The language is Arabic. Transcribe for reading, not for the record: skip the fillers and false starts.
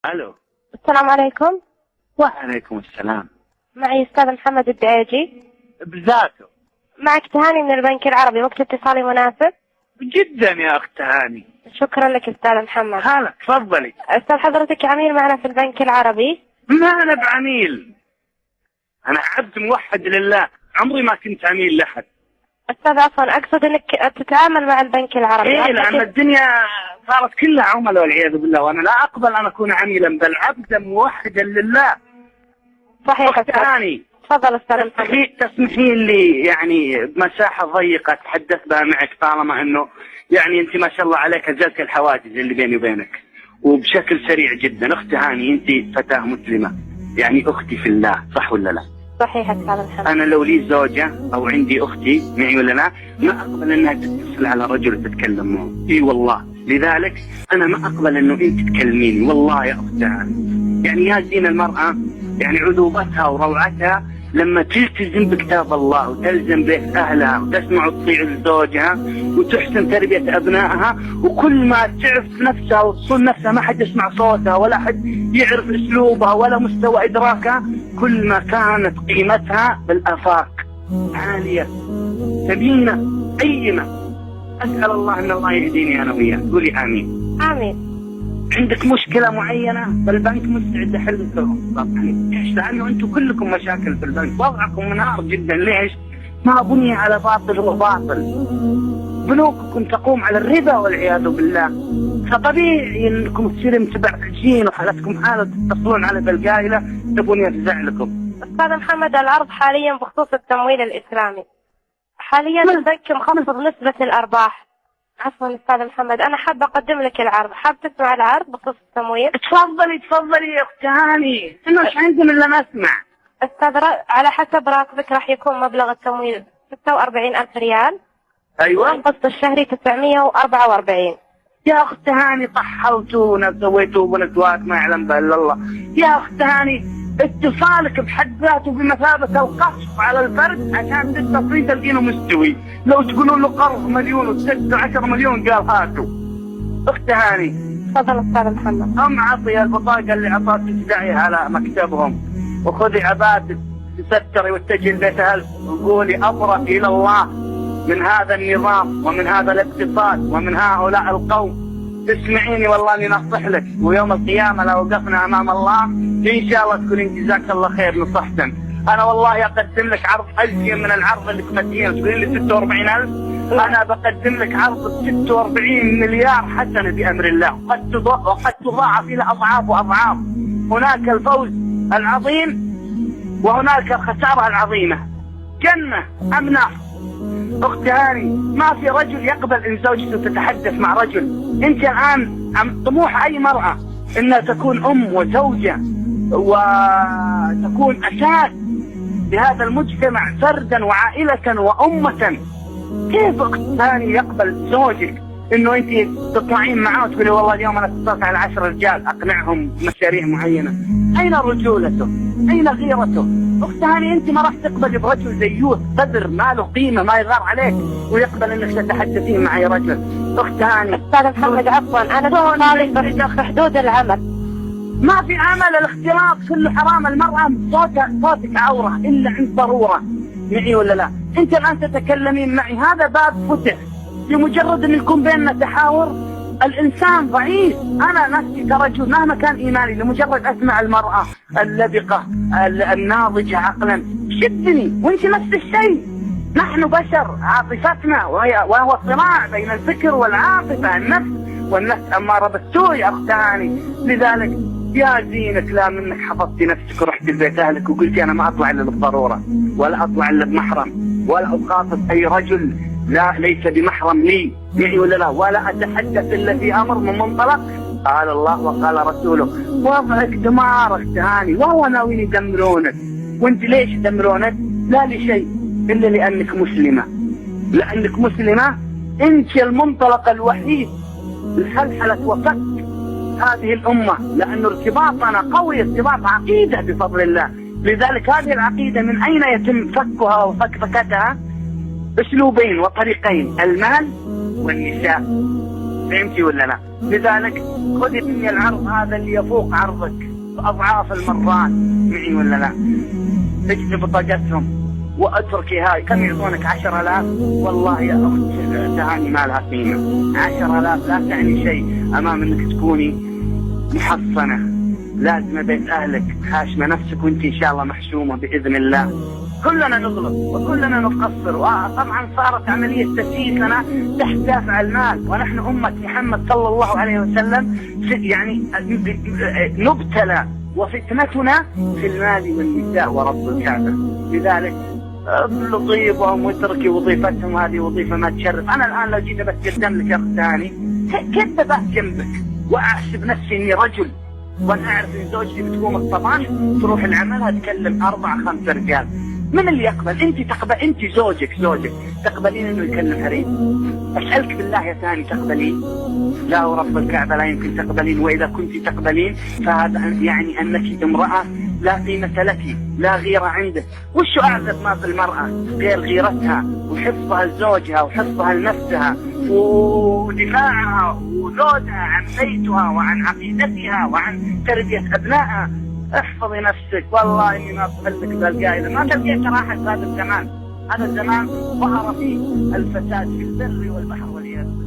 الو. السلام عليكم. وعليكم السلام. معي أستاذ محمد الدعيجي. بذاته. معك تهاني من البنك العربي، وقت اتصالي مناسب؟ جدا يا اخت هاني. شكرا لك أستاذ محمد. هلا تفضلي. أستاذ حضرتك عميل معنا في البنك العربي؟ ما انا بعميل، انا عبد موحد لله، عمري ما كنت عميل لاحد. أستاذ عفوا، أقصد أنك تتعامل مع البنك العربي. ايه، لان الدنيا صارت كلها عملاء والعياذ بالله، وانا لا اقبل ان اكون عميلا، بل عبدا موحدا لله. صحيح اخت هاني. تفضل أستاذ محمد. تسمحين لي يعني بمساحة ضيقة اتحدث بها معك، طالما انه يعني انت ما شاء الله عليك ازلت الحواجز اللي بيني وبينك وبشكل سريع جدا. اخت هاني، انت فتاة مسلمة، يعني اختي في الله، صح ولا لا؟ صحيح أستاذ محمد. انا لو لي زوجة او عندي اختي معي ولا لا، ما اقبل انها تتصل على رجل وتتكلم معه. اي والله، لذلك انا ما اقبل انه انت تكلميني، والله يا اخت هاني. يعني يا زين المرأة، يعني عذوبتها وروعتها لما تلتزم بكتاب الله وتلزم بيت أهلها وتسمع وتطيع لزوجها وتحسن تربية أبنائها، وكل ما تعرف نفسها وتصون نفسها ما حد يسمع صوتها ولا حد يعرف أسلوبها ولا مستوى إدراكها، كل ما كانت قيمتها بالآفاق عالية ثمينة قيمة. أسأل الله أن الله يهديني أنا وياك. قولي آمين. آمين. عندك مشكلة معينة فالبنك مستعد يحل لكم طبعا. ليش؟ لأنه أنتم كلكم مشاكل في البنك، وضعكم منهار جدا. ليش؟ ما بني على باطل وباطل، بنوككم تقوم على الربا والعياذ بالله، فطبيعي انكم تصيروا متبعجين وحالتكم حالة تتصلون على بالقايلة تبون يفزع لكم. أستاذ محمد، العرض حاليا بخصوص التمويل الإسلامي، حاليا البنك مخفض نسبة الأرباح. عفوا أستاذ محمد، أنا حابة أقدم لك العرض، حاب تسمع العرض بخصوص التمويل؟ تفضلي يا أخت هاني، إنه إيش عندنا إلا نسمع. أستاذ على حسب راتبك راح يكون مبلغ التمويل 46,000 ريال. أيوة. والقسط الشهري 944. يا أخت هاني طحوتونا سويتوا بنتوات ما يعلم بها إلا الله. يا أخت هاني، اتصالك بحد ذاته بمثابة القصف على الفرد عشان تتصل تلقينه مستوي. لو تقولون له قرض مليون و16 مليون قال هاتوا. أخت هاني. تفضل أستاذ محمد. هم عطي البطاقة اللي عطاك تدعي على مكتبهم، وخذي عبادك تستري واتجهي لبيت أهلك وقولي أبرأ إلى الله من هذا النظام ومن هذا الاقتصاد ومن هؤلاء القوم. تسمعيني والله اني نصح لك، ويوم القيامة لو وقفنا امام الله ان شاء الله تقولين جزاك الله خير نصحتن. انا والله اقدم لك عرض ازين من العرض اللي تمدين تقولين لي 46,000، انا بقدم لك عرض 46 مليار حسنة بامر الله، وقد تضاعف الى اضعاف واضعاف. هناك الفوز العظيم وهناك الخسارة العظيمة، جنة ام نار. أخت هاني، ما في رجل يقبل إن زوجته تتحدث مع رجل. أنت الآن طموح أي مرأة إنها تكون أم وزوجة وتكون أساس بهذا المجتمع فردا وعائلة وأمة. كيف أخت هاني يقبل زوجك إنه أنت تطلعين معه وتقولي والله اليوم أنا اتصلت على 10 رجال أقنعهم بمشاريع معينة؟ أين رجولته؟ أين غيرته؟ أخت هاني، أنت ما راح تقبل برجل زيوت قدر ما له قيمة ما يغار عليك ويقبل إنك تتحدثين مع أي رجل. أخت هاني. أستاذ محمد عفوا، أنا طالب في حدود العمل. ما في عمل، الاختلاط كله حرام. المرأة صوتك عورة إلا عند ضرورة. معي ولا لا؟ أنت الآن تتكلمين معي، هذا باب فتح. لمجرد أن يكون بيننا تحاور الإنسان ضعيف. أنا نفسي كرجل مهما كان إيماني لمجرد أسمع المرأة اللبقة الناضجة عقلا شدني، وانت نفس الشيء. نحن بشر، عاطفتنا وهو صراع بين الفكر والعاطفة، النفس والنفس أمارة بالسوء يا أخت هاني. لذلك يا زينك لا منك حفظتي نفسك ورحت لبيت أهلك وقلتي أنا ما أطلع إلا بالضرورة، ولا أطلع إلا بمحرم، ولا أخاطب أي رجل لا ليس بمحرم لي. معي ولا لا؟ ولا أتحدث إلا في أمر من منطلق قال الله وقال رسوله. وضعك دمار أخت هاني، وهو ناويين يدمرونك. وانت ليش يدمرونك؟ لا لشيء إلا لأنك مسلمة. لأنك مسلمة انت المنطلق الوحيد لحلحلة وفك هذه الأمة، لأن ارتباطنا قوي، ارتباط عقيدة بفضل الله. لذلك هذه العقيدة من أين يتم فكها وفكفكتها؟ أسلوبين وطريقين، المال والنساء. فهمتي ولا لا؟ لذلك خذي مني العرض هذا اللي يفوق عرضك بأضعاف المرات، معي ولا لا؟ اجلب بطاقتهم واتركي هاي. كم يعطونك؟ 10,000. والله يا اخت تهاني ما لها قيمه. 10,000 لا تعني شيء امام انك تكوني محصنه لازمه بيت اهلك، حاشمه نفسك وانت ان شاء الله محشومه باذن الله. كلنا نغلط وكلنا نقصر، وطبعا صارت عمليه تسييس لنا تحت دافع المال، ونحن امه محمد صلى الله عليه وسلم يعني نبتلى وفتنتنا في المال والنساء ورب الكعبه. لذلك لطيفهم واتركي وظيفتهم، هذه وظيفه ما تشرف. انا الان لو جيت بتقدم لك اخ ثاني كيف ببات جنبك واحسب نفسي اني رجل، وانا اعرف ان زوجتي بتقوم الصباح تروح العمل هتكلم 4-5 رجال، من اللي يقبل؟ انت زوجك تقبلين انه يكلم حريم؟ اسالك بالله يا ثاني تقبلين؟ لا ورب الكعبه لا يمكن تقبلين. واذا كنت تقبلين فهذا يعني انك امراه لا قيمه لك، لا غيره عندك. وش اعزب ما في المراه غير غيرتها وحفظها لزوجها وحفظها لنفسها ودفاعها وزودها عن بيتها وعن عقيدتها وعن تربيه ابنائها. احفظي نفسك، والله اني ما بقول لك بالقاعده ما تلقين راحه. هذا الزمان ظهر فيه الفساد في البر والبحر واليابس.